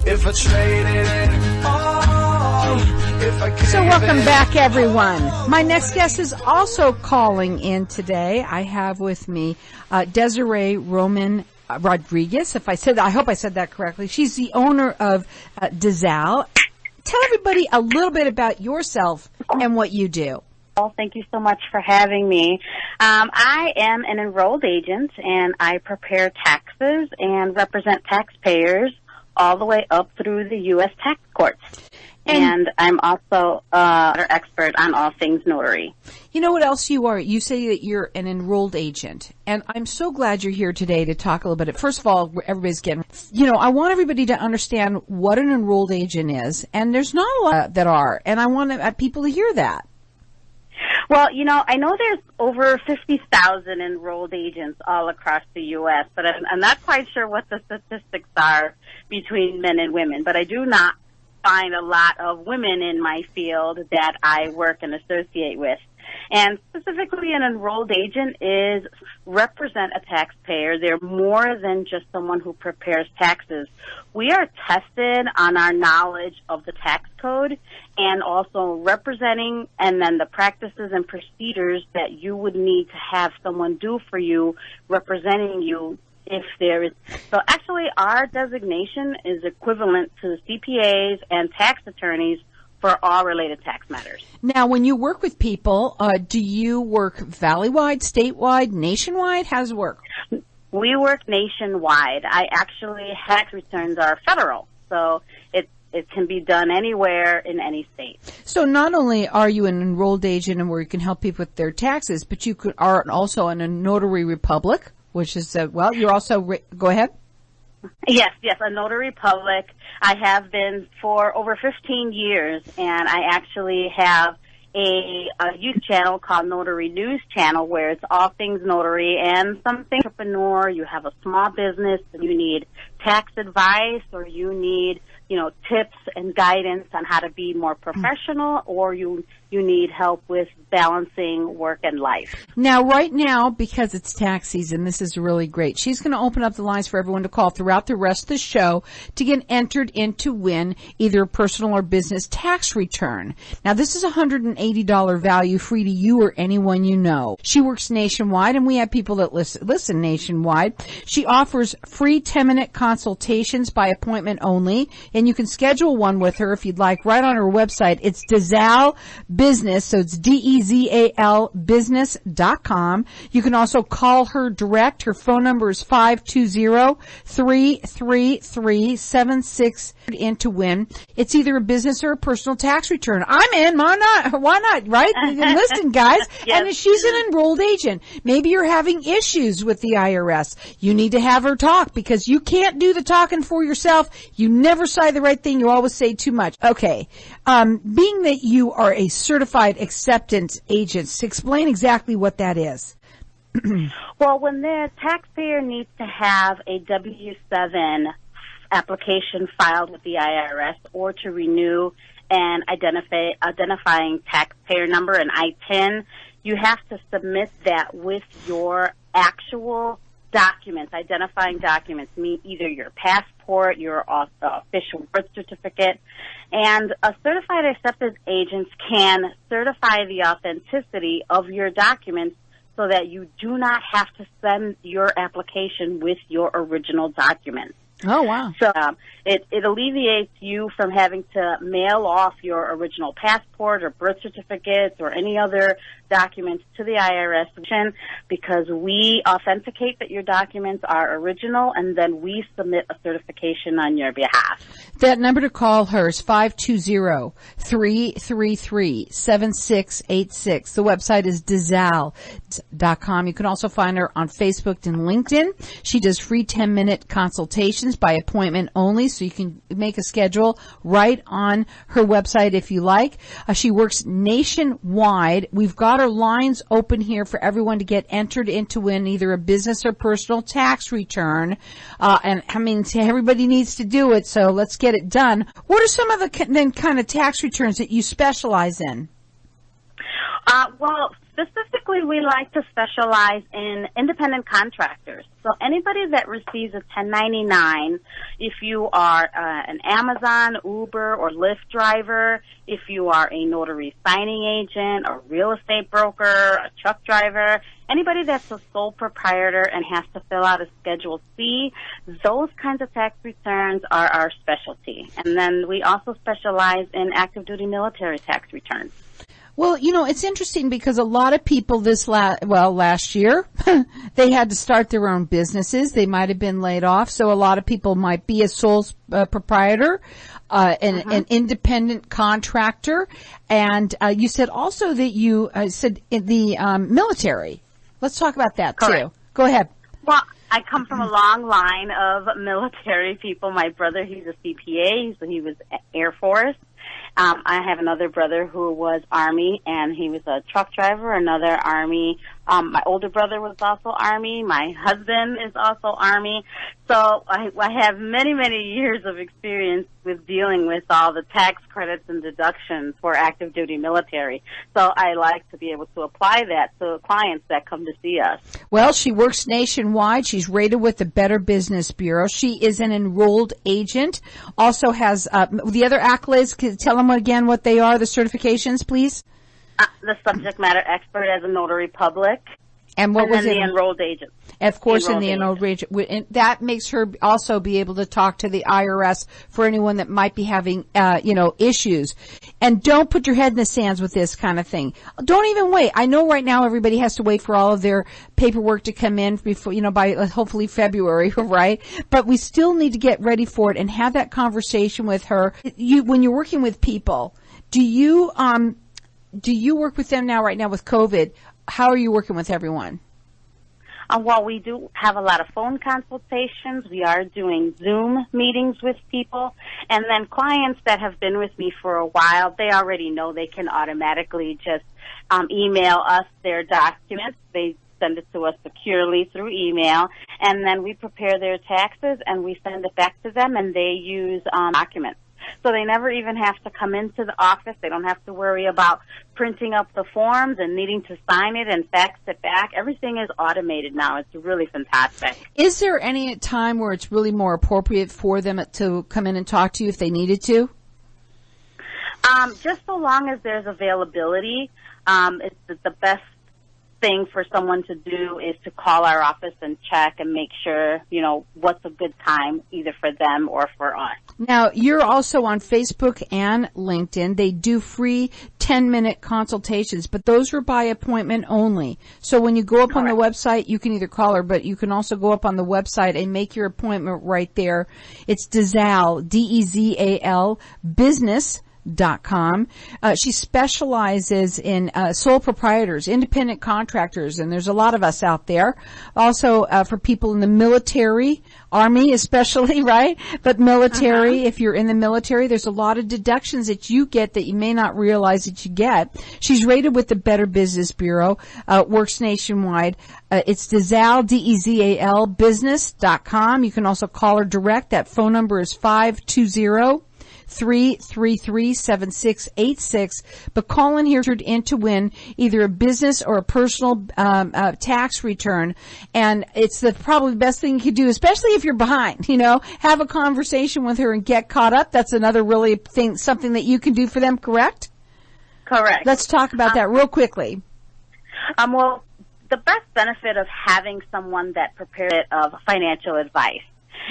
if I traded it all, if I So welcome back, everyone. My next guest is also calling in today. I have with me Desiree Roman Rodriguez. If I said that, I hope I said that correctly. She's the owner of Dezal. Tell everybody a little bit about yourself and what you do. Well, thank you so much for having me. I am an enrolled agent, and I prepare taxes and represent taxpayers all the way up through the U.S. tax courts. And I'm also an expert on all things notary. You know what else you are? You say that you're an enrolled agent. And I'm so glad you're here today to talk a little bit. First of all, everybody's getting, I want everybody to understand what an enrolled agent is. And there's not a lot that are. And I want people to hear that. Well, I know there's over 50,000 enrolled agents all across the U.S., but I'm not quite sure what the statistics are between men and women. But I do not find a lot of women in my field that I work and associate with. And specifically, an enrolled agent is represent a taxpayer. They're more than just someone who prepares taxes. We are tested on our knowledge of the tax code and also representing and then the practices and procedures that you would need to have someone do for you, representing you if there is. So actually, our designation is equivalent to CPAs and tax attorneys for all related tax matters. Now, when you work with people, do you work valley-wide, statewide, nationwide? How does it work? We work nationwide. Tax returns are federal, so it can be done anywhere in any state. So not only are you an enrolled agent and where you can help people with their taxes, but you are also in a notary republic, which is, you're also, go ahead. Yes, a notary public. I have been for over 15 years, and I actually have a youth channel called Notary News Channel, where it's all things notary and something entrepreneur. You have a small business and you need tax advice, or you need tips and guidance on how to be more professional, or you need help with balancing work and life. Now, right now, because it's tax season, this is really great. She's going to open up the lines for everyone to call throughout the rest of the show to get entered in to win either a personal or business tax return. Now, this is a $180 value free to you or anyone you know. She works nationwide, and we have people that listen nationwide. She offers free 10-minute consultations by appointment only, and you can schedule one with her if you'd like right on her website. It's Dezal Business, so it's Dezal business.com. You can also call her direct. Her phone number is 520-333-76 in to win. It's either a business or a personal tax return. I'm in. Why not, right? Listen, guys. Yes. And she's an enrolled agent. Maybe you're having issues with the IRS. You need to have her talk because you can't do the talking for yourself. You never say the right thing. You always say too much. Okay. Being that you are a certified acceptance agent, explain exactly what that is. Well, when the taxpayer needs to have a W-7 application filed with the IRS or to renew an identifying taxpayer number, an ITIN, you have to submit that with your actual documents, identifying documents, mean either your passport, your official birth certificate, and a certified acceptance agent can certify the authenticity of your documents so that you do not have to send your application with your original documents. Oh, wow. So it alleviates you from having to mail off your original passport or birth certificates or any other documents to the IRS because we authenticate that your documents are original, and then we submit a certification on your behalf. That number to call her is 520-333-7686. The website is Dezal.com. You can also find her on Facebook and LinkedIn. She does free 10-minute consultations by appointment only, so you can make a schedule right on her website if you like. She works nationwide. We've got our lines open here for everyone to get entered into win either a business or personal tax return. And I mean, everybody needs to do it, so let's get it done. What are some of the kind of tax returns that you specialize in? Well, specifically, we like to specialize in independent contractors. So anybody that receives a 1099, if you are an Amazon, Uber, or Lyft driver, if you are a notary signing agent, a real estate broker, a truck driver, anybody that's a sole proprietor and has to fill out a Schedule C, those kinds of tax returns are our specialty. And then we also specialize in active duty military tax returns. Well, it's interesting because a lot of people last year, they had to start their own businesses. They might have been laid off. So a lot of people might be a sole proprietor, an independent contractor. And you said also that you said in the military. Let's talk about that too. Go ahead. Well, I come from a long line of military people. My brother, he's a CPA, so he was Air Force. I have another brother who was Army, and he was a truck driver, another Army. My older brother was also Army. My husband is also Army. So I have many, many years of experience with dealing with all the tax credits and deductions for active duty military. So I like to be able to apply that to clients that come to see us. Well, she works nationwide. She's rated with the Better Business Bureau. She is an enrolled agent. Also has the other accolades. Can you tell them again what they are, the certifications, please? The subject matter expert as a notary public. And what was it? The enrolled agent. Of course, in the enrolled agent. And that makes her also be able to talk to the IRS for anyone that might be having, issues. And don't put your head in the sands with this kind of thing. Don't even wait. I know right now everybody has to wait for all of their paperwork to come in before, by hopefully February, right? But we still need to get ready for it and have that conversation with her. When you're working with people, do you work with them right now with COVID? How are you working with everyone? Well, we do have a lot of phone consultations. We are doing Zoom meetings with people. And then clients that have been with me for a while, they already know they can automatically just email us their documents. They send it to us securely through email. And then we prepare their taxes and we send it back to them, and they use documents. So they never even have to come into the office. They don't have to worry about printing up the forms and needing to sign it and fax it back. Everything is automated now. It's really fantastic. Is there any time where it's really more appropriate for them to come in and talk to you if they needed to? Just so long as there's availability. It's the best thing for someone to do is to call our office and check and make sure, what's a good time either for them or for us. Now, you're also on Facebook and LinkedIn. They do free 10-minute consultations, but those are by appointment only. So when you go up on the website, you can either call her, but you can also go up on the website and make your appointment right there. It's Dezal, D-E-Z-A-L, business.com. She specializes in sole proprietors, independent contractors, and there's a lot of us out there. Also for people in the military, Army especially, right? But military, if you're in the military, there's a lot of deductions that you get that you may not realize that you get. She's rated with the Better Business Bureau, works nationwide. It's Dezal, D-E-Z-A-L, business.com. You can also call her direct. That phone number is 520-333-7686, but call in here to win either a business or a personal tax return, and it's probably the best thing you could do, especially if you're behind. Have a conversation with her and get caught up. That's another really something that you can do for them. Correct? Correct. Let's talk about that real quickly. Well, the best benefit of having someone that prepares of financial advice,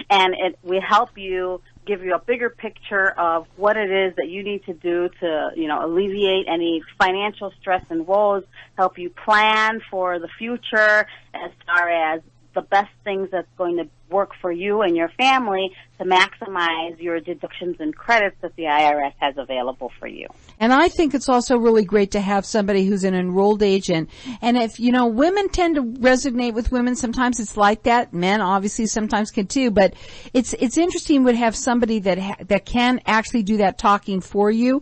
and we help you, give you a bigger picture of what it is that you need to do to, alleviate any financial stress and woes, help you plan for the future as far as the best things that's going to work for you and your family to maximize your deductions and credits that the IRS has available for you. And I think it's also really great to have somebody who's an enrolled agent. And if, women tend to resonate with women, sometimes it's like that. Men obviously sometimes can too, but it's interesting to have somebody that can actually do that talking for you.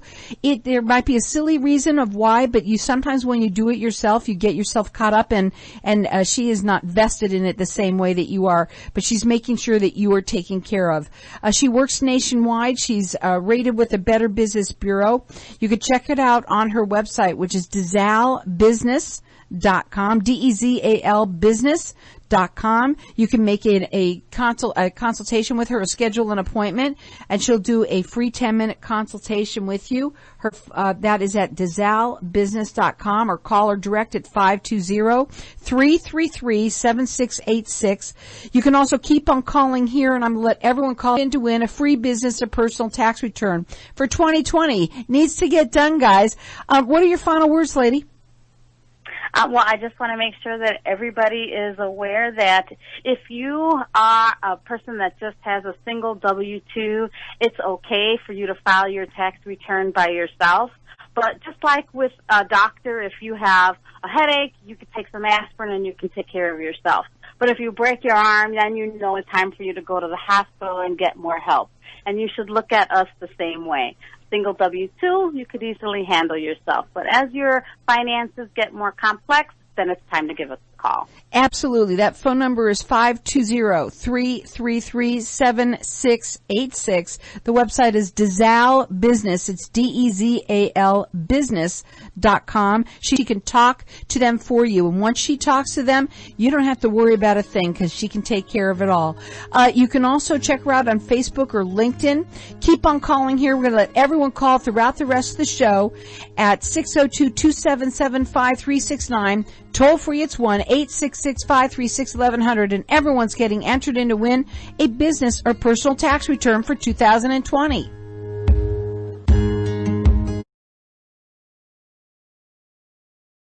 There might be a silly reason of why, but sometimes when you do it yourself, you get yourself caught up and she is not vested in it the same way that you are, but she's making sure that you are taken care of. She works nationwide. She's rated with the Better Business Bureau. You could check it out on her website, which is DezalBusiness.com, DEZAL business.com. You can make a consultation with her or schedule an appointment, and she'll do a free 10-minute consultation with you. That is at DezalBusiness.com, or call her direct at 520-333-7686. You can also keep on calling here, and I'm going to let everyone call in to win a free business or personal tax return for 2020. Needs to get done, guys. What are your final words, lady? Well, I just want to make sure that everybody is aware that if you are a person that just has a single W-2, it's okay for you to file your tax return by yourself. But just like with a doctor, if you have a headache, you can take some aspirin and you can take care of yourself. But if you break your arm, then you know it's time for you to go to the hospital and get more help. And you should look at us the same way. Single W-2, you could easily handle yourself. But as your finances get more complex, then it's time to give us a call. Absolutely. That phone number is 520-333-7686. The website is Dezal Business. It's D-E-Z-A-L business.com. She can talk to them for you. And once she talks to them, you don't have to worry about a thing because she can take care of it all. You can also check her out on Facebook or LinkedIn. Keep on calling here. We're going to let everyone call throughout the rest of the show at 602-277-5369. Toll free, it's 1-866-536-1100, and everyone's getting entered in to win a business or personal tax return for 2020.